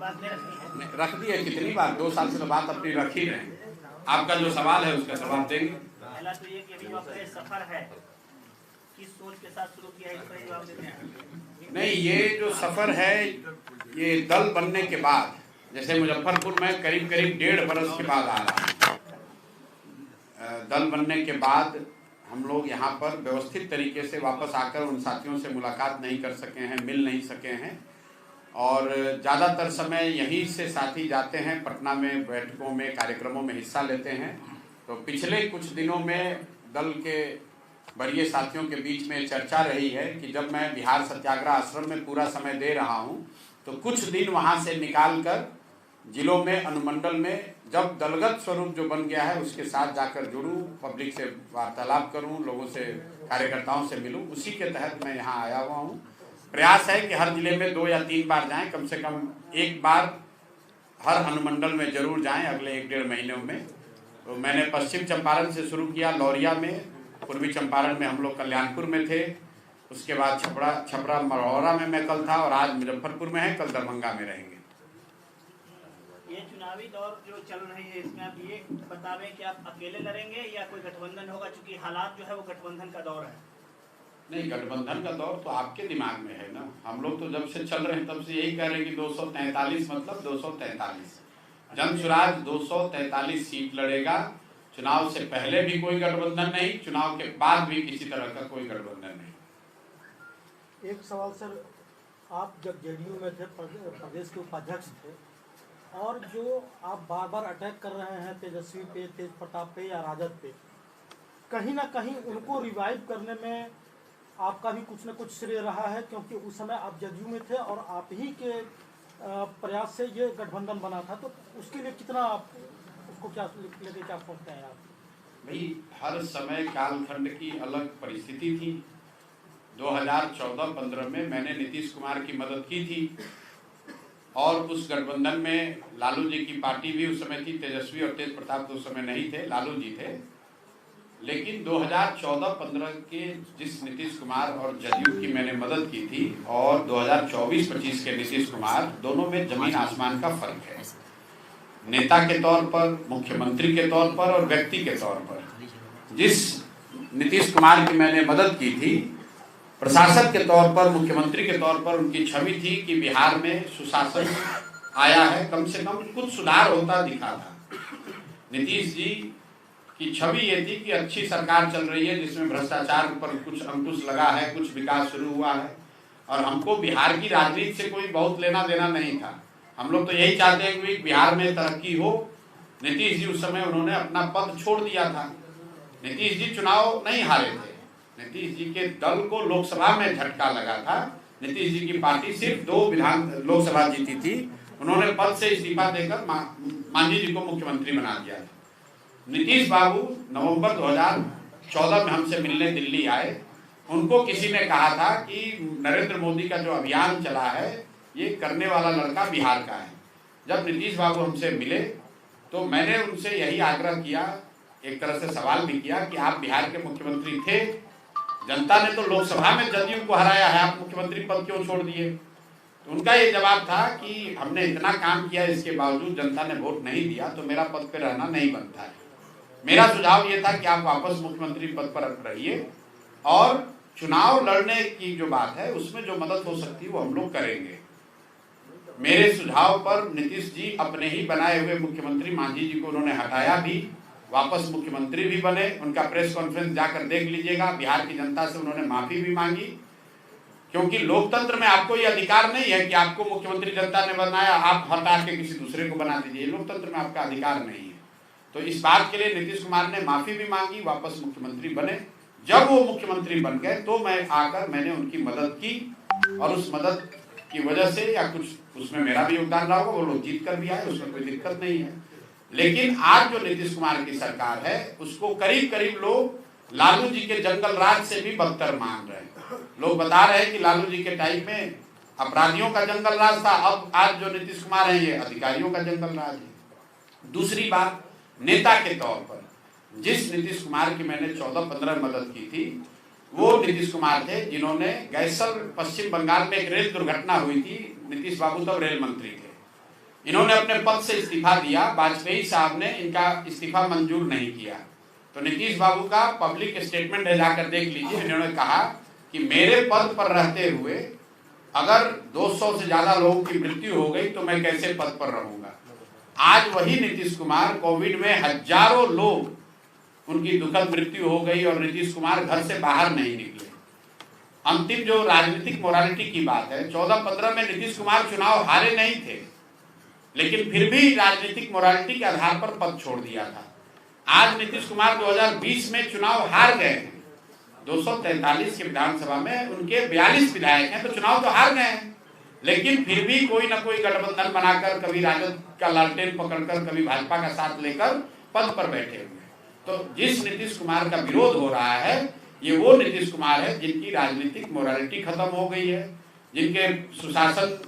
बात नहीं रखनी है। रख दी है कितनी बार, 2 साल से तो बात अपनी रख ही रहे। आपका जो सवाल है उसका जवाब देंगे। पहला तो ये कि अभी आपका ये सफर है, किस सोच के साथ शुरू किया है, इस पर जवाब देते हैं। नहीं, ये जो सफर है ये दल बनने के बाद, जैसे मुजफ्फरपुर में करीब करीब 1.5 बरस के बाद आ रहा है। दल बनने के बाद हम लोग यहाँ पर व्यवस्थित तरीके से वापस आकर उन साथियों से मुलाकात नहीं कर सके हैं, मिल नहीं सके हैं, और ज़्यादातर समय यहीं से साथी जाते हैं पटना में, बैठकों में, कार्यक्रमों में हिस्सा लेते हैं। तो पिछले कुछ दिनों में दल के वरीय साथियों के बीच में चर्चा रही है कि जब मैं बिहार सत्याग्रह आश्रम में पूरा समय दे रहा हूँ तो कुछ दिन वहाँ से निकाल कर जिलों में, अनुमंडल में, जब दलगत स्वरूप जो बन गया है उसके साथ जाकर जुड़ूं, पब्लिक से वार्तालाप करूं, लोगों से, कार्यकर्ताओं से मिलूं। उसी के तहत मैं यहाँ आया हुआ हूँ। प्रयास है कि हर जिले में 2 या 3 बार जाएं, कम से कम 1 बार हर अनुमंडल में जरूर जाएं अगले 1-1.5 महीनों में। तो मैंने पश्चिम चंपारण से शुरू किया, लौरिया में, पूर्वी चंपारण में हम लोग कल्याणपुर में थे, उसके बाद छपरा मढ़ौरा में मैं कल था, और आज मुजफ्फरपुर में है, कल दरभंगा में रहेंगे। ये चुनावी दौर जो चल रही है इसमें आप ये बतावें कि आप अकेले लड़ेंगे या कोई गठबंधन होगा, क्योंकि हालात जो है वो गठबंधन का दौर है। नहीं, गठबंधन का दौर तो आपके दिमाग में है ना। हम लोग तो जब से चल रहे हैं तब से यही कह रहे हैं कि 243 मतलब 243 जनसुराज 243 सीट लड़ेगा। चुनाव से पहले भी कोई गठबंधन नहीं, चुनाव के बाद भी किसी तरह का कोई गठबंधन नहीं। एक सवाल सर, आप जब जेडीयू में थे, प्रदेश के उपाध्यक्ष थे, और जो आप बार बार अटैक कर रहे हैं तेजस्वी पे, तेज प्रताप पे या राजद पे, कहीं ना कहीं उनको रिवाइव करने में आपका भी कुछ न कुछ श्रेय रहा है, क्योंकि उस समय आप जदयू में थे और आप ही के प्रयास से ये गठबंधन बना था। तो उसके लिए कितना आप उसको क्या लेके क्या सोचते हैं आप? भाई, हर समय कालखंड की अलग परिस्थिति थी। 2014-15 में मैंने नीतीश कुमार की मदद की थी, और उस गठबंधन में लालू जी की पार्टी भी उस समय थी। तेजस्वी और तेज प्रताप तो उस समय नहीं थे, लालू जी थे। लेकिन 2014-15 के जिस नीतीश कुमार और जदयू की मैंने मदद की थी, और 2024-25 के नीतीश कुमार, दोनों में जमीन आसमान का फर्क है। नेता के तौर पर, मुख्यमंत्री के तौर पर और व्यक्ति के तौर पर। जिस नीतीश कुमार की मैंने मदद की थी, प्रशासक के तौर पर, मुख्यमंत्री के तौर पर उनकी छवि थी कि बिहार में सुशासन आया है, कम से कम कुछ सुधार होता दिखा था। नीतीश जी की छवि ये थी कि अच्छी सरकार चल रही है जिसमें भ्रष्टाचार पर कुछ अंकुश लगा है, कुछ विकास शुरू हुआ है, और हमको बिहार की राजनीति से कोई बहुत लेना देना नहीं था। हम लोग तो यही चाहते हैं कि बिहार में तरक्की हो। नीतीश जी उस समय उन्होंने अपना पद छोड़ दिया था। नीतीश जी चुनाव नहीं हारे थे, नीतीश जी के दल को लोकसभा में झटका लगा था। नीतीश जी की पार्टी सिर्फ 2 लोकसभा जीती थी। उन्होंने पद से इस्तीफा देकर मांझी जी को मुख्यमंत्री बना दिया था। नीतीश बाबू नवंबर 2014 में हमसे मिलने दिल्ली आए। उनको किसी ने कहा था कि नरेंद्र मोदी का जो अभियान चला है ये करने वाला लड़का बिहार का है। जब नीतीश बाबू हमसे मिले तो मैंने उनसे यही आग्रह किया, एक तरह से सवाल भी किया कि आप बिहार के मुख्यमंत्री थे, जनता ने तो लोकसभा में जदयू को हराया है, आप मुख्यमंत्री पद क्यों छोड़ दिए? तो उनका ये जवाब था कि हमने इतना काम किया, इसके बावजूद जनता ने वोट नहीं दिया, तो मेरा पद पे रहना नहीं बनता है। मेरा सुझाव ये था कि आप वापस मुख्यमंत्री पद पर रहिए, और चुनाव लड़ने की जो बात है उसमें जो मदद हो सकती है वो हम लोग करेंगे। मेरे सुझाव पर नीतीश जी अपने ही बनाए हुए मुख्यमंत्री मांझी जी को उन्होंने हटाया भी, वापस मुख्यमंत्री भी बने। उनका प्रेस कॉन्फ्रेंस जाकर देख लीजिएगा। बिहार की जनता से उन्होंने माफी भी मांगी, क्योंकि लोकतंत्र में आपको ये अधिकार नहीं है कि आपको मुख्यमंत्री जनता ने बनाया, आप हटा के किसी दूसरे को बना दीजिए। लोकतंत्र में आपका अधिकार नहीं है। तो इस बात के लिए नीतीश कुमार ने माफी भी मांगी, वापस मुख्यमंत्री बने। जब वो मुख्यमंत्री बन गए तो मैंने उनकी मदद की, और उस मदद की वजह से या कुछ उसमें मेरा भी योगदान रहा होगा, वो लोग जीत कर भी आए, उसमें कोई दिक्कत नहीं है। लेकिन आज जो नीतीश कुमार की सरकार है उसको करीब करीब लोग लालू जी के जंगल राज से भी बदतर मान रहे हैं। लोग बता रहे हैं कि लालू जी के टाइम में अपराधियों का जंगल राज था, अब आज जो नीतीश कुमार है ये अधिकारियों का जंगल राज है। दूसरी बात, नेता के तौर पर जिस नीतीश कुमार की मैंने 14-15 मदद की थी, वो नीतीश कुमार थे जिन्होंने गैसल पश्चिम बंगाल में एक रेल दुर्घटना हुई थी। नीतीश बाबू तब रेल मंत्री थे। इन्होंने अपने पद से इस्तीफा दिया, वाजपेयी साहब ने इनका इस्तीफा मंजूर नहीं किया। तो नीतीश बाबू का पब्लिक स्टेटमेंट है, जाकर देख लीजिए। इन्होंने कहा कि मेरे पद पर रहते हुए अगर 200 से ज्यादा लोगों की मृत्यु हो गई तो मैं कैसे पद पर रहूंगा। आज वही नीतीश कुमार, कोविड में हजारों लोग उनकी दुखद मृत्यु हो गई और नीतीश कुमार घर से बाहर नहीं निकले। अंतिम जो राजनीतिक मोरालिटी की बात है, 14-15 में नीतीश कुमार चुनाव हारे नहीं थे, लेकिन फिर भी राजनीतिक मोरालिटी के आधार पर पद छोड़ दिया था। आज नीतीश कुमार 2020 में चुनाव हार गए हैं। 243 के विधानसभा में उनके 42 विधायक हैं, तो चुनाव तो हार गए हैं, लेकिन फिर भी कोई ना कोई गठबंधन बनाकर, कभी राजद का लालटेन पकड़कर, कभी भाजपा का साथ लेकर पद पर बैठे हुए हैं। तो जिस नीतीश कुमार का विरोध हो रहा है, ये वो नीतीश कुमार है जिनकी राजनीतिक मोरालिटी खत्म हो गई है, जिनके सुशासन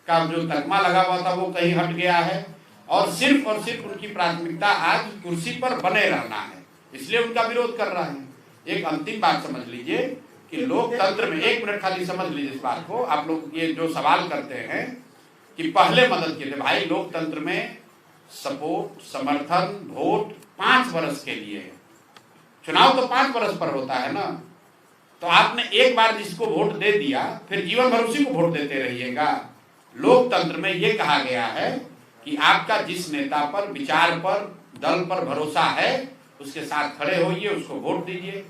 का जो तकमा लगा हुआ था वो कहीं हट गया है, और सिर्फ उनकी प्राथमिकता आज कुर्सी पर बने रहना है, इसलिए उनका विरोध कर रहा है। एक अंतिम बात समझ लीजिए कि लोकतंत्र में, 1 मिनट खाली समझ लीजिए इस बात को। आप लोग ये जो सवाल करते हैं कि पहले मदद किए थे, भाई लोकतंत्र में सपोर्ट, समर्थन, वोट 5 वर्ष के लिए है। चुनाव तो 5 वर्ष पर होता है ना, तो आपने एक बार जिसको वोट दे दिया फिर जीवन भर उसी को वोट देते रहिएगा। लोकतंत्र में ये कहा गया है कि आपका जिस नेता पर, विचार पर, दल पर भरोसा है उसके साथ खड़े होइए, उसको वोट दीजिए।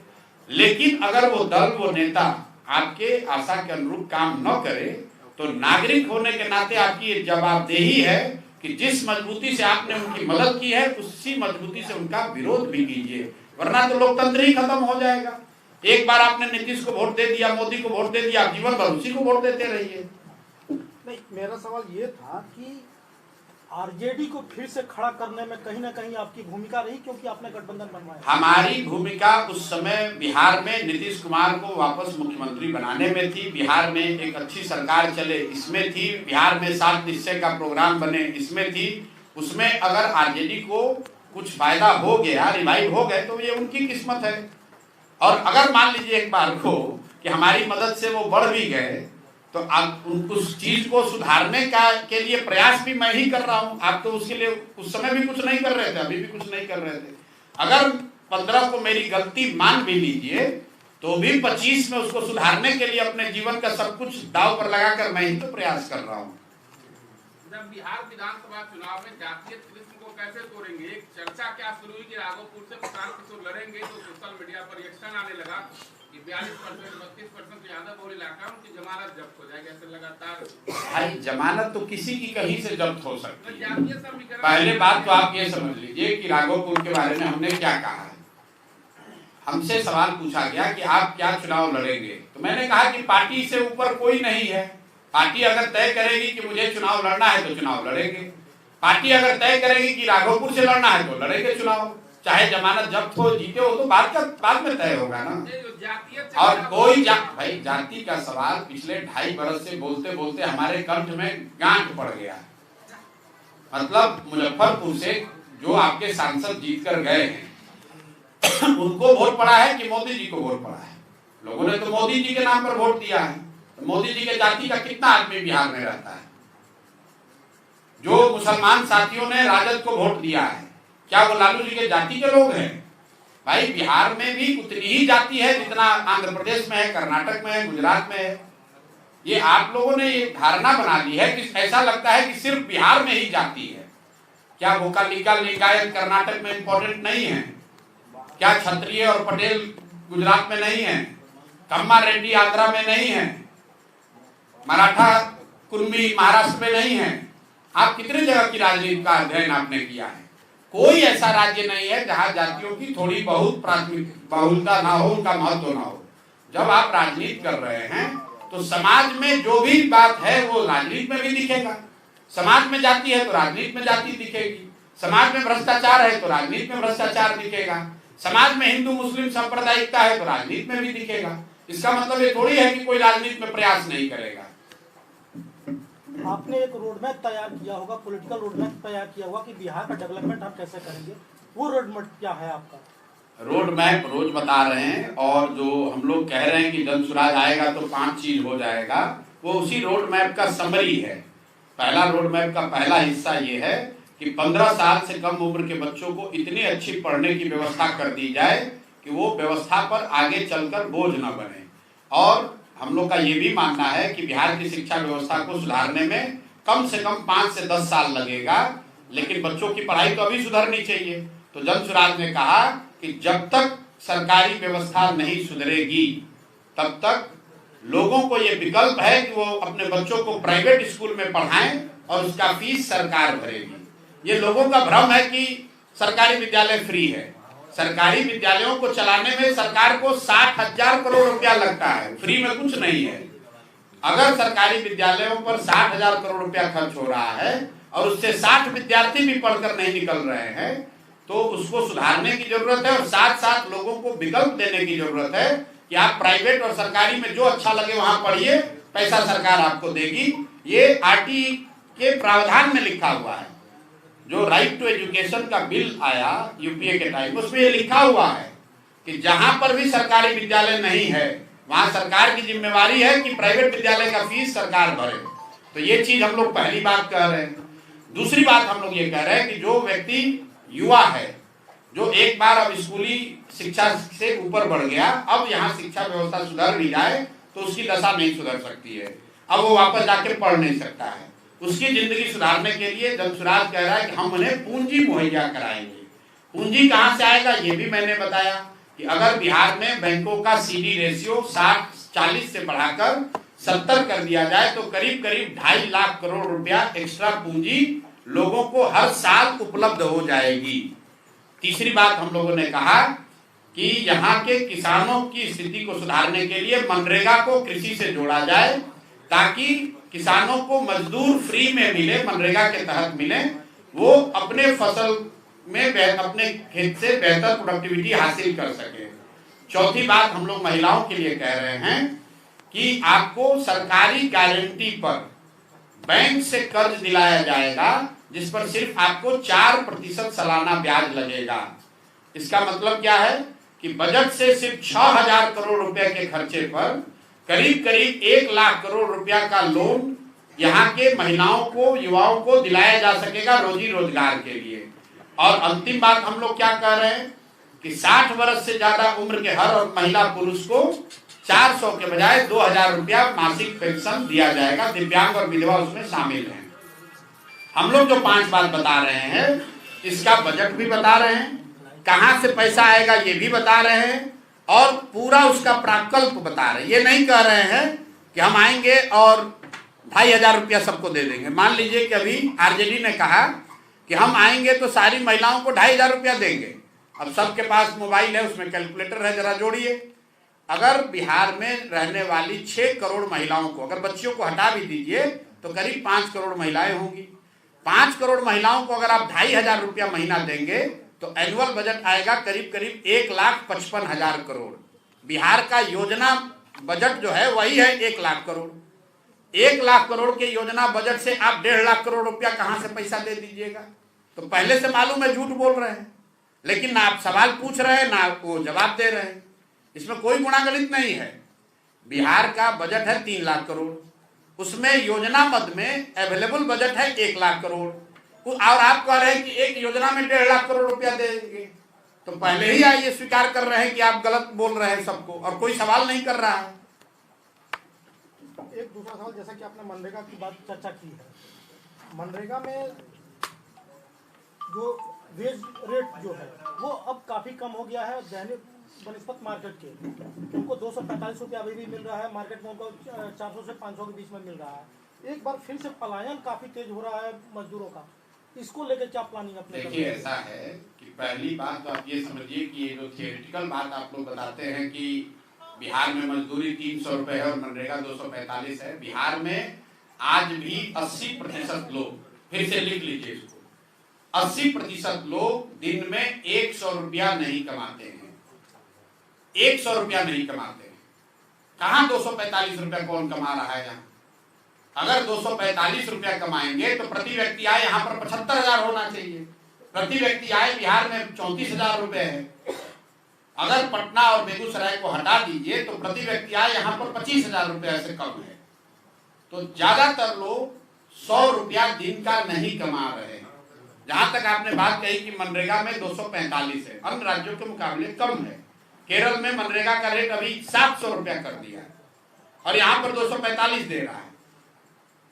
लेकिन अगर वो दल, वो नेता आपके आशा के अनुरूप काम न करे तो नागरिक होने के नाते आपकी ये जवाबदेही है कि जिस मजबूती से आपने उनकी मदद की है उसी मजबूती से उनका विरोध भी कीजिए, वरना तो लोकतंत्र ही खत्म हो जाएगा। एक बार आपने नीतीश को वोट दे दिया, मोदी को वोट दे दिया, आप जीवन भर उसी को वोट देते रहिए। नहीं, मेरा सवाल ये था कि आरजेडी को फिर से खड़ा करने में कहीं ना कहीं आपकी भूमिका रही, क्योंकि आपने गठबंधन बनवाया। हमारी भूमिका उस समय बिहार में नीतीश कुमार को वापस मुख्यमंत्री बनाने में थी, बिहार में एक अच्छी सरकार चले इसमें थी, बिहार में 7 निश्चय का प्रोग्राम बने इसमें थी। उसमें अगर आरजेडी को कुछ फायदा हो गया, रिवाइव हो गए, तो ये उनकी किस्मत है। और अगर मान लीजिए एक बार को कि हमारी मदद से वो बढ़ भी गए, तो आप उस चीज को सुधारने के लिए प्रयास भी मैं ही कर रहा हूं। आप तो उसके लिए उस समय भी कुछ नहीं कर रहे थे, अभी भी कुछ नहीं कर रहे थे। अगर 15 को मेरी गलती मान भी लीजिए, तो भी 25 में उसको सुधारने के लिए अपने जीवन का सब कुछ दांव पर लगाकर मैं ही तो प्रयास कर रहा हूँ। जब बिहार विधानसभा चुनाव में जातीय तिरस्कार को कैसे तोड़ेंगे, एक चर्चा क्या शुरू हुई कि राघोपुर से प्रशांत किशोर लड़ेंगे, तो सोशल मीडिया पर रिएक्शन आने लगा कि 42%, 32% यादव बहुल इलाका उनकी जमानत जब्त हो जाएगी। ऐसे लगातार भाई जमानत तो किसी की कहीं से जब्त हो सकती है। पहले बात तो आप ये समझ लीजिए कि राघोपुर के बारे में हमने क्या कहा है। हमसे सवाल पूछा गया कि आप क्या चुनाव लड़ेंगे, तो मैंने कहा कि पार्टी से ऊपर कोई नहीं है। पार्टी अगर तय करेगी कि मुझे चुनाव लड़ना है तो चुनाव लड़ेंगे, पार्टी अगर तय करेगी कि राघोपुर से लड़ना है तो लड़ेंगे चुनाव, चाहे जमानत जब्त हो, जीते हो, तो बाद में तय होगा ना। और कोई भाई जाति का सवाल पिछले 2.5 बरस से बोलते बोलते हमारे कंठ में गांठ पड़ गया। मतलब मुजफ्फरपुर से जो आपके सांसद जीत कर गए हैं उनको वोट पड़ा है कि मोदी जी को वोट पड़ा है? लोगों ने तो मोदी जी के नाम पर वोट दिया है। तो मोदी जी के जाति का कितना आदमी बिहार में रहता है? जो मुसलमान साथियों ने राजद को वोट दिया है, क्या वो लालू जी के जाति के लोग हैं? भाई बिहार में भी उतनी ही जाति है जितना आंध्र प्रदेश में है, कर्नाटक में है, गुजरात में है। ये आप लोगों ने ये धारणा बना ली है कि ऐसा लगता है कि सिर्फ बिहार में ही जाति है। क्या भोकालिका लिंगायत कर्नाटक में इंपॉर्टेंट नहीं है? क्या क्षत्रिय और पटेल गुजरात में नहीं है? कम्मा रेड्डी आंध्रा में नहीं है? मराठा कुर्मी महाराष्ट्र में नहीं है? आप कितने जगह की राजनीति का अध्ययन आपने किया है? कोई ऐसा राज्य नहीं है जहां जातियों की थोड़ी बहुत प्राथमिक बहुलता ना हो, उनका महत्व ना हो। जब आप राजनीति कर रहे हैं तो समाज में जो भी बात है वो राजनीति में भी दिखेगा। समाज में जाति है तो राजनीति में जाति दिखेगी, समाज में भ्रष्टाचार है तो राजनीति में भ्रष्टाचार दिखेगा, समाज में हिंदू मुस्लिम सांप्रदायिकता है तो राजनीति में भी दिखेगा। इसका मतलब ये थोड़ी है कि कोई राजनीति में प्रयास नहीं करेगा। आपने एक रोडमैप तैयार किया होगा, पॉलिटिकल रोडमैप तैयार किया होगा कि बिहार का डेवलपमेंट आप कैसे करेंगे, वो रोडमैप क्या है आपका? रोड मैप रोज बता रहे हैं, और जो हम लोग कह रहे हैं कि जन सुराज आएगा तो 5 चीज हो जाएगा, वो उसी रोड मैप का समरी है। पहला रोड मैप का पहला हिस्सा ये है कि 15 साल से कम उम्र के बच्चों को इतनी अच्छी पढ़ने की व्यवस्था कर दी जाए कि वो व्यवस्था पर आगे चलकर बोझ न बने। और हम लोग का ये भी मानना है कि बिहार की शिक्षा व्यवस्था को सुधारने में कम से कम 5 से 10 साल लगेगा, लेकिन बच्चों की पढ़ाई तो अभी सुधरनी चाहिए। तो जन सुराज ने कहा कि जब तक सरकारी व्यवस्था नहीं सुधरेगी तब तक लोगों को ये विकल्प है कि वो अपने बच्चों को प्राइवेट स्कूल में पढ़ाएं और उसका फीस सरकार भरेगी। ये लोगों का भ्रम है कि सरकारी विद्यालय फ्री है। सरकारी विद्यालयों को चलाने में सरकार को 60,000 करोड़ रुपया लगता है, फ्री में कुछ नहीं है। अगर सरकारी विद्यालयों पर 60,000 करोड़ रुपया खर्च हो रहा है और उससे 60 विद्यार्थी भी पढ़कर नहीं निकल रहे हैं तो उसको सुधारने की जरूरत है और साथ साथ लोगों को विकल्प देने की जरूरत है कि आप प्राइवेट और सरकारी में जो अच्छा लगे वहां पढ़िए, पैसा सरकार आपको देगी। ये आरटी के प्रावधान में लिखा हुआ है। जो राइट टू एजुकेशन का बिल आया यूपीए के टाइम, उसमें ये लिखा हुआ है कि जहां पर भी सरकारी विद्यालय नहीं है वहां सरकार की जिम्मेवारी है कि प्राइवेट विद्यालय का फीस सरकार भरे। तो ये चीज हम लोग पहली बात कह रहे हैं। दूसरी बात हम लोग ये कह रहे हैं कि जो व्यक्ति युवा है, जो एक बार अब स्कूली शिक्षा से ऊपर बढ़ गया, अब यहाँ शिक्षा व्यवस्था सुधर भी जाए तो उसकी दशा नहीं सुधर सकती है। अब वो वापस जाके पढ़ नहीं सकता है। उसकी जिंदगी सुधारने के लिए जनसुराज कह रहा है कि हम उन्हें पूंजी मुहैया कराएंगे। पूंजी कहाँ से आएगा ये भी मैंने बताया कि अगर बिहार में बैंकों का CD रेशियो 40 से बढ़ाकर 70 कर दिया जाए तो करीब करीब 2.5 लाख करोड़ रुपया एक्स्ट्रा पूंजी लोगों को हर साल उपलब्ध हो जाएगी। तीसरी बात हम लोगों ने कहा कि यहाँ के किसानों की स्थिति को सुधारने के लिए मनरेगा को कृषि से जोड़ा जाए ताकि किसानों को मजदूर फ्री में मिले, मनरेगा के तहत मिले, वो अपने फसल में अपने खेत से बेहतर प्रोडक्टिविटी हासिल कर सके। चौथी बात हम लोग महिलाओं के लिए कह रहे हैं कि आपको सरकारी गारंटी पर बैंक से कर्ज दिलाया जाएगा जिस पर सिर्फ आपको 4% सालाना ब्याज लगेगा। इसका मतलब क्या है कि बजट से सिर्फ 6,000 करोड़ रुपए के खर्चे पर करीब करीब 1 लाख करोड़ रुपया का लोन यहाँ के महिलाओं को, युवाओं को दिलाया जा सकेगा रोजी रोजगार के लिए। और अंतिम बात हम लोग क्या कह रहे हैं कि 60 वर्ष से ज्यादा उम्र के हर महिला पुरुष को 400 के बजाय 2,000 रुपया मासिक पेंशन दिया जाएगा। दिव्यांग और विधवा उसमें शामिल हैं। हम लोग जो 5 बात बता रहे हैं इसका बजट भी बता रहे हैं, कहां से पैसा आएगा ये भी बता रहे हैं और पूरा उसका प्राकल्प बता रहे हैं। ये नहीं कह रहे हैं कि हम आएंगे और 2,500 रुपया सबको दे देंगे। मान लीजिए कि अभी आरजेडी ने कहा कि हम आएंगे तो सारी महिलाओं को 2,500 रुपया देंगे। अब सबके पास मोबाइल है, उसमें कैलकुलेटर है, जरा जोड़िए। अगर बिहार में रहने वाली 6 करोड़ महिलाओं को, अगर बच्चियों को हटा भी दीजिए तो करीब 5 करोड़ महिलाएं होंगी। 5 करोड़ महिलाओं को अगर आप 2,500 रुपया महीना देंगे तो एनुअल बजट आएगा करीब करीब 1,55,000 करोड़। बिहार का योजना बजट जो है वही है 1 लाख करोड़। 1 लाख करोड़ के योजना बजट से आप 1.5 लाख करोड़ रुपया कहां से पैसा दे दीजिएगा? तो पहले से मालूम है झूठ बोल रहे हैं, लेकिन ना आप सवाल पूछ रहे हैं ना वो जवाब दे रहे हैं। इसमें कोई गुणागणित नहीं है। बिहार का बजट है 3 लाख करोड़, उसमें योजना मद में अवेलेबल बजट है 1 लाख करोड़ और आप कह रहे हैं कि एक योजना में 1.5 लाख करोड़ रुपया देंगे। तो पहले ही ये स्वीकार कर रहे हैं कि आप गलत बोल रहे हैं सबको और कोई सवाल नहीं कर रहा है। एक दूसरा सवाल, जैसा कि आपने मनरेगा की बात चर्चा की है, मनरेगा में जो वेज रेट जो है वो अब काफ़ी कम हो गया है बनस्पत मार्केट के। उनको 245 रुपया अभी भी मिल रहा है, मार्केट में उनको 400 से 500 के बीच में मिल रहा है। एक बार फिर से पलायन काफ़ी तेज हो रहा है मजदूरों का, इसको लेकर क्या प्लानिंग अपने? देखिए ऐसा है कि पहली बात तो आप ये समझिए कि ये जो थियोरिटिकल बात आप लोग बताते हैं कि बिहार में मजदूरी 300 रुपए है और मनरेगा 245 है। बिहार में आज भी 80% लोग, फिर से लिख लीजिए इसको, 80% लोग दिन में 100 रुपया नहीं कमाते हैं। 100 रुपया नहीं कमाते हैं। कहाँ 245 रुपया कौन कमा रहा है यहाँ? अगर 245 रुपया कमाएंगे तो प्रति व्यक्ति आय यहाँ पर 75,000 होना चाहिए। प्रति व्यक्ति आय बिहार में 34,000 रुपए है। अगर पटना और बेगूसराय को हटा दीजिए तो प्रति व्यक्ति आय यहाँ पर 25,000 रुपये से कम है। तो ज्यादातर लोग 100 रुपया दिन का नहीं कमा रहे हैं। जहां तक आपने बात कही कि मनरेगा में 245 है, अन्य राज्यों के मुकाबले कम है। केरल में मनरेगा का रेट अभी 700 रुपया कर दिया है और यहाँ पर 245 दे रहा है।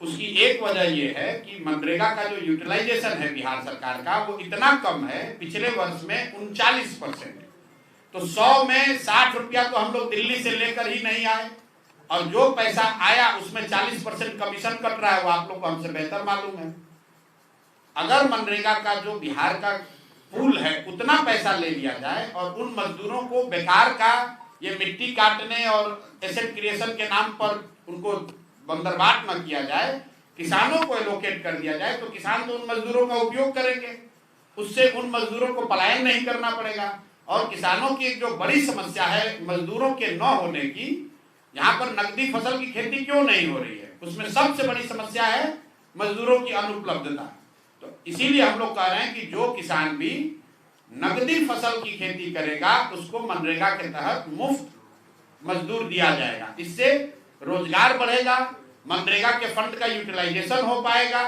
उसकी एक वजह यह है कि मनरेगा का जो यूटिलाइजेशन है बिहार सरकार का वो इतना कम है, पिछले वर्ष में 39%। तो 100 में 60 रुपया तो हम लोग दिल्ली से लेकर ही नहीं आए, और जो पैसा आया उसमें 40% कमीशन कट रहा है, वो आप लोग को हमसे बेहतर मालूम है। अगर मनरेगा का जो बिहार का पूल है उतना पैसा ले लिया जाए और उन मजदूरों को बेकार का ये मिट्टी काटने और एसेट क्रिएशन के नाम पर उनको बंदरबाट न किया जाए, किसानों को एलोकेट कर दिया जाए, तो किसान तो उन मजदूरों का उपयोग करेंगे, उससे उन मजदूरों को पलायन नहीं करना पड़ेगा। और किसानों की एक जो बड़ी समस्या है मजदूरों के न होने की, यहाँ पर नकदी फसल की खेती क्यों नहीं हो रही है, उसमें सबसे बड़ी समस्या है मजदूरों की अनुपलब्धता। तो इसीलिए हम लोग कह रहे हैं कि जो किसान भी नकदी फसल की खेती करेगा उसको मनरेगा के तहत मुफ्त मजदूर दिया जाएगा। इससे रोजगार बढ़ेगा, मनरेगा के फंड का यूटिलाइजेशन हो पाएगा,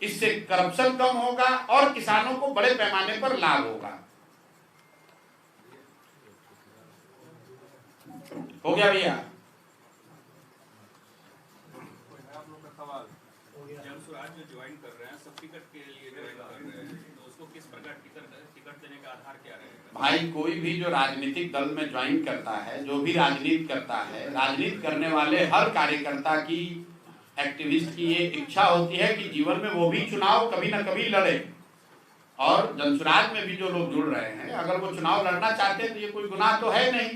इससे करप्शन कम होगा और किसानों को बड़े पैमाने पर लाभ होगा। हो गया भैया? जनसुराज जो ज्वाइन कर रहे हैं, सब टिकट के लिए ज्वाइन कर रहे हैं, तो उसको किस प्रकार टिकट देने का आधार क्या रहेगा? भाई कोई भी जो राजनीतिक दल में ज्वाइन करता है, जो भी राजनीति करता है, राजनीति करने वाले हर कार्यकर्ता की, एक्टिविस्ट की ये इच्छा होती है कि जीवन में वो भी चुनाव कभी ना कभी लड़े। और जनसुराज में भी जो लोग जुड़ रहे हैं, अगर वो चुनाव लड़ना चाहते हैं तो ये कोई गुनाह तो है नहीं।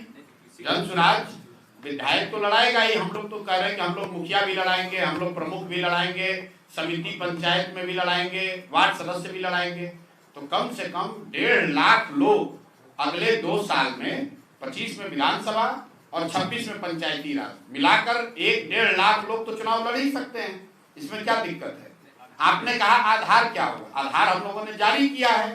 जनसुराज विधायक तो लड़ाएगा ही, हम लोग तो कह रहे हैं कि हम लोग मुखिया भी लड़ाएंगे, हम लोग प्रमुख भी लड़ाएंगे, समिति पंचायत में भी लड़ाएंगे, वार्ड सदस्य भी लड़ाएंगे। तो कम से कम 1.5 लाख लोग अगले 2 साल में, 25 में विधानसभा और 26 में पंचायती राज, मिलाकर 1.5 लाख लोग तो चुनाव लड़ ही सकते हैं। इसमें क्या दिक्कत है? आपने कहा आधार क्या होगा? आधार हम लोगों ने जारी किया है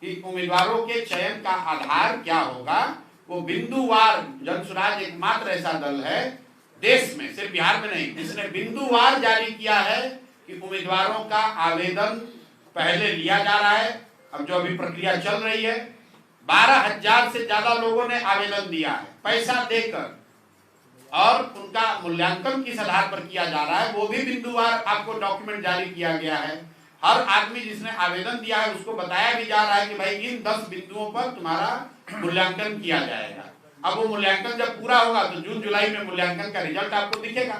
कि उम्मीदवारों के चयन का आधार क्या होगा, वो बिंदुवार। जनसुराज एकमात्र ऐसा दल है देश में, सिर्फ बिहार में नहीं, जिसने बिंदुवार जारी किया है कि उम्मीदवारों का आवेदन पहले लिया जा रहा है। अब जो अभी प्रक्रिया चल रही है, 12,000 से ज्यादा लोगों ने आवेदन दिया है पैसा देकर, और उनका मूल्यांकन किस आधार पर किया जा रहा है वो भी बिंदुवार आपको डॉक्यूमेंट जारी किया गया है। हर आदमी जिसने आवेदन दिया है उसको बताया भी जा रहा है कि भाई इन 10 बिंदुओं पर तुम्हारा मूल्यांकन किया जाएगा। अब वो मूल्यांकन जब पूरा होगा तो जून जुलाई में मूल्यांकन का रिजल्ट आपको दिखेगा।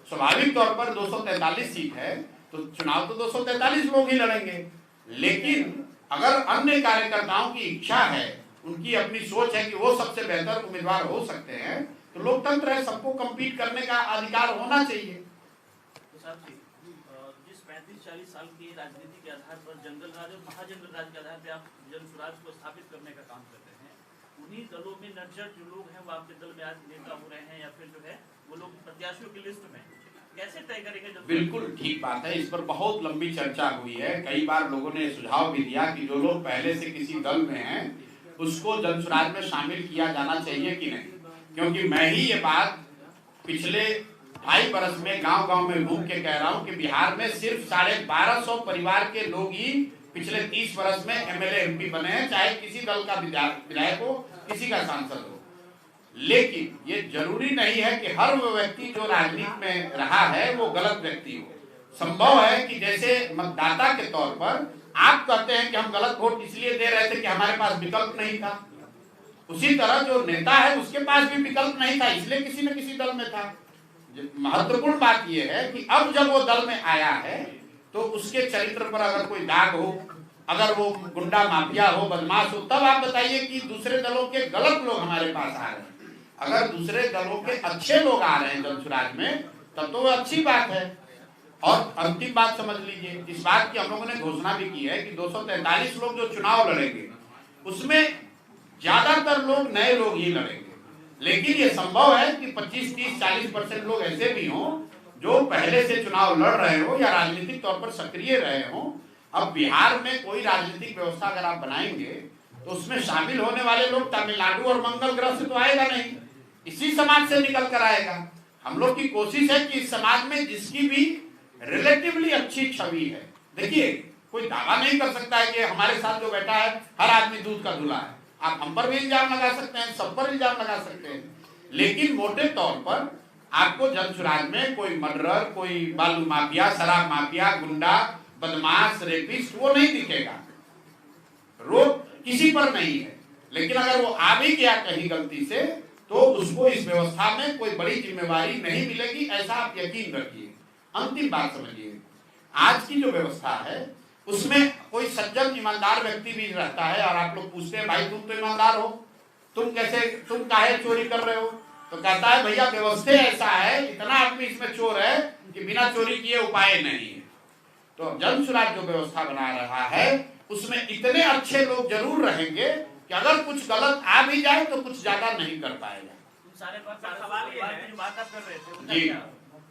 स्वाभाविक तौर पर 243 सीट है तो चुनाव तो 243 लोग ही लड़ेंगे, लेकिन अगर अन्य कार्यकर्ताओं की इच्छा है, उनकी अपनी सोच है कि वो सबसे बेहतर उम्मीदवार हो सकते हैं, तो लोकतंत्र है, सबको कम्पीट करने का अधिकार होना चाहिए। तो साहब जी, जिस 35-40 साल की राजनीति के आधार पर जंगल राज और महाजंगल राज के आधार पर आप जनसुराज को स्थापित करने का काम करते हैं, उन्हीं दलों में नर्जर जो लोग हैं वो आपके दल में आज नेता हो रहे हैं या फिर जो है वो लोग प्रत्याशियों की लिस्ट में कैसे तय करेंगे? बिल्कुल ठीक बात है, इस पर बहुत लंबी चर्चा हुई है। कई बार लोगों ने सुझाव भी दिया कि जो लोग पहले से किसी दल में हैं उसको जनसुराज में शामिल किया जाना चाहिए कि नहीं, क्योंकि मैं ही ये बात पिछले 2.5 बरस में गांव-गांव में घूम के कह रहा हूं कि बिहार में सिर्फ 1250 परिवार के लोग ही पिछले 30 बरस में एमएलए एमपी बने हैं, चाहे किसी दल का विधायक हो, किसी का सांसद हो। लेकिन ये जरूरी नहीं है कि हर वो व्यक्ति जो राजनीति में रहा है वो गलत व्यक्ति हो। संभव है कि जैसे मतदाता के तौर पर आप कहते हैं कि हम गलत वोट इसलिए दे रहे थे कि हमारे पास विकल्प नहीं था, उसी तरह जो नेता है उसके पास भी विकल्प नहीं था, इसलिए किसी न किसी दल में था। महत्वपूर्ण बात यह है कि अब जब वो दल में आया है तो उसके चरित्र पर अगर कोई दाग हो, अगर वो गुंडा माफिया हो, बदमाश हो, तब आप बताइए कि दूसरे दलों के गलत लोग हमारे पास आ रहे हैं। अगर दूसरे दलों के अच्छे लोग आ रहे हैं जनसुराज में तब तो वो अच्छी बात है। और अंतिम बात समझ लीजिए, इस बात की हम लोगों ने घोषणा भी की है कि 243 लोग जो चुनाव लड़ेंगे उसमें ज्यादातर लोग नए लोग ही लड़ेंगे, लेकिन ये संभव है कि 25, 30, 40% लोग ऐसे भी हों जो पहले से चुनाव लड़ रहे हो या राजनीतिक तौर पर सक्रिय रहे हो। अब बिहार में कोई राजनीतिक व्यवस्था अगर आप बनाएंगे तो उसमें शामिल होने वाले लोग तमिलनाडु और मंगल ग्रह से तो आएगा नहीं, इसी समाज से निकल कर आएगा। हम लोग की कोशिश है कि इस समाज में जिसकी भी रिलेटिवली अच्छी छवि है। देखिए, कोई दावा नहीं कर सकता है कि हमारे साथ जो बैठा है हर आदमी दूध का धुला है। आप हम पर भी इल्जाम लगा सकते हैं, सब पर इल्जाम लगा सकते हैं, लेकिन मोटे तौर पर आपको जनसुराज में कोई मर्डरर, कोई बालू माफिया, शराब माफिया, गुंडा, बदमाश, रेपिस्ट वो नहीं दिखेगा। रोक किसी पर नहीं है, लेकिन अगर वो आ भी गया कहीं गलती से तो उसको इस व्यवस्था में कोई बड़ी जिम्मेवारी नहीं मिलेगी, ऐसा आप यकीन रखिए। अंतिम बात समझिए, आज की जो व्यवस्था है उसमें कोई सज्जन ईमानदार व्यक्ति भी रहता है और आप लोग पूछते हैं भाई तुम तो ईमानदार हो, तुम काहे चोरी कर रहे हो, तो कहता है भैया व्यवस्था ऐसा है, इतना आदमी इसमें चोर है कि बिना चोरी किए उपाय नहीं है। तो जनसुराज जो व्यवस्था बना रहा है उसमें इतने अच्छे लोग जरूर रहेंगे कि अगर कुछ गलत आ भी जाए तो कुछ ज्यादा नहीं कर पाएगा। सारे सवाल ये है, जो बात आप कर रहे थे उनका क्या,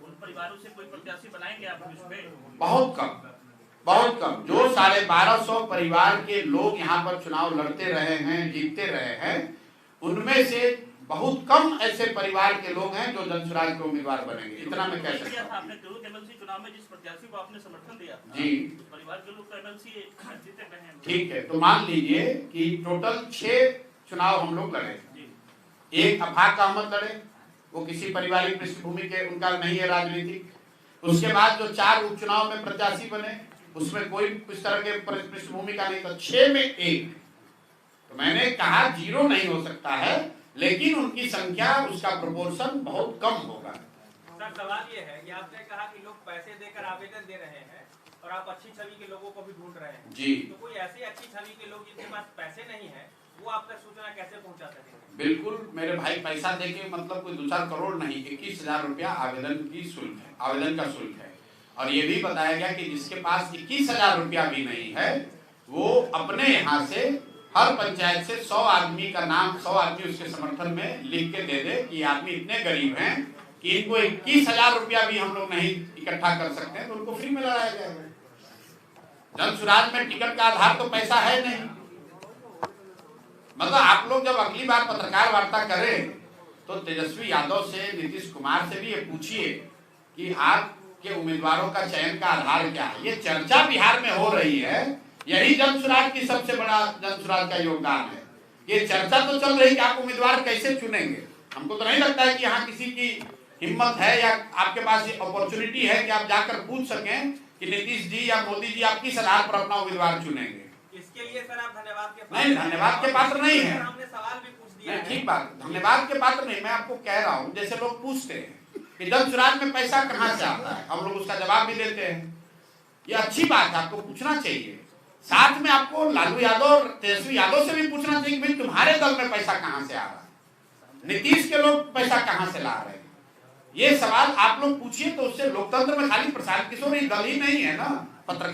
उन परिवारों से कोई प्रत्याशी बनाएंगे आप इसमें? बहुत कम, बहुत कम। जो 1250 परिवार के लोग यहाँ पर चुनाव लड़ते रहे हैं, जीतते रहे हैं, उनमें से बहुत कम ऐसे परिवार के लोग हैं जो जनसुराज के उम्मीदवार बनेंगे, इतना मैं कह सकता हूँ। आपने जरूर एमएलसी चुनाव में जिस प्रत्याशी को आपने समर्थन दिया जी, परिवार के लोग तो एमएलसी जीते रहे हैं। ठीक है, तो मान लीजिए कि टोटल 6 चुनाव हम लोग लड़े। एक अफाक अहमद लड़े, वो किसी पारिवारिक पृष्ठभूमि के उनका नहीं है राजनीतिक। उसके बाद जो 4 उपचुनाव में प्रत्याशी बने उसमें कोई इस तरह के पृष्ठभूमि का नहीं था, 6 में 1। तो मैंने कहा 0 नहीं हो सकता है, लेकिन उनकी संख्या, उसका प्रोपोर्शन बहुत कम होगा। सर सवाल ये है कि आपने कहा कि लोग पैसे देकर आवेदन दे रहे हैं और आप अच्छी छवि के लोगों को भी ढूंढ रहे हैं जी, तो कोई ऐसी अच्छी छवि के लोग जिनके पास पैसे नहीं है वो आप तक सूचना कैसे पहुंचा सकेंगे? बिल्कुल मेरे भाई, पैसा देके मतलब कोई 2-4 करोड़ नहीं, 21,000 रुपया आवेदन की शुल्क है, आवेदन का शुल्क है। और ये भी बताया गया कि जिसके पास 21,000 रुपया भी नहीं है वो अपने यहाँ से हर पंचायत से 100 आदमी का नाम, 100 आदमी उसके समर्थन में लिख के दे दे कि आदमी इतने गरीब हैं कि इनको 21,000 रुपया भी हम लोग नहीं इकट्ठा कर सकते हैं, तो उनको फ्री में लड़ाया जाएगा। जनसुराज में टिकट का आधार तो पैसा है नहीं। मतलब आप लोग जब अगली बार पत्रकार वार्ता करें तो तेजस्वी यादव से, नीतीश कुमार से भी ये पूछिए कि आपके उम्मीदवारों का चयन का आधार क्या है। ये चर्चा बिहार में हो रही है, यही जनसुराज की सबसे बड़ा जनसुराज का योगदान है। ये चर्चा तो चल रही कि आप उम्मीदवार कैसे चुनेंगे। हमको तो नहीं लगता है कि यहाँ किसी की हिम्मत है या आपके पास अपॉर्चुनिटी है कि आप जाकर पूछ सकें कि नीतीश जी या मोदी जी आप किस आधार पर अपना उम्मीदवार चुनेंगे। इसके लिए सर आप धन्यवाद के नहीं, धन्यवाद के पात्र नहीं है। हमने सवाल भी पूछ दिया नहीं, ठीक बात, धन्यवाद के पात्र नहीं। मैं आपको कह रहा हूँ, जैसे लोग पूछते हैं कि जनसुराज में पैसा कहाँ से आता है, हम लोग उसका जवाब भी देते हैं। ये अच्छी बात है, आपको पूछना चाहिए। साथ में आपको लालू यादव और तेजस्वी यादव से भी पूछना चाहिए कि भाई तुम्हारे दल में पैसा कहाँ से आ रहा है, नीतीश के लोग पैसा कहाँ से ला रहे हैं। ये सवाल आप लोग पूछिए, तो उससे लोकतंत्र में खाली प्रशांत किशोर ही दल ही नहीं है ना, पत्रकार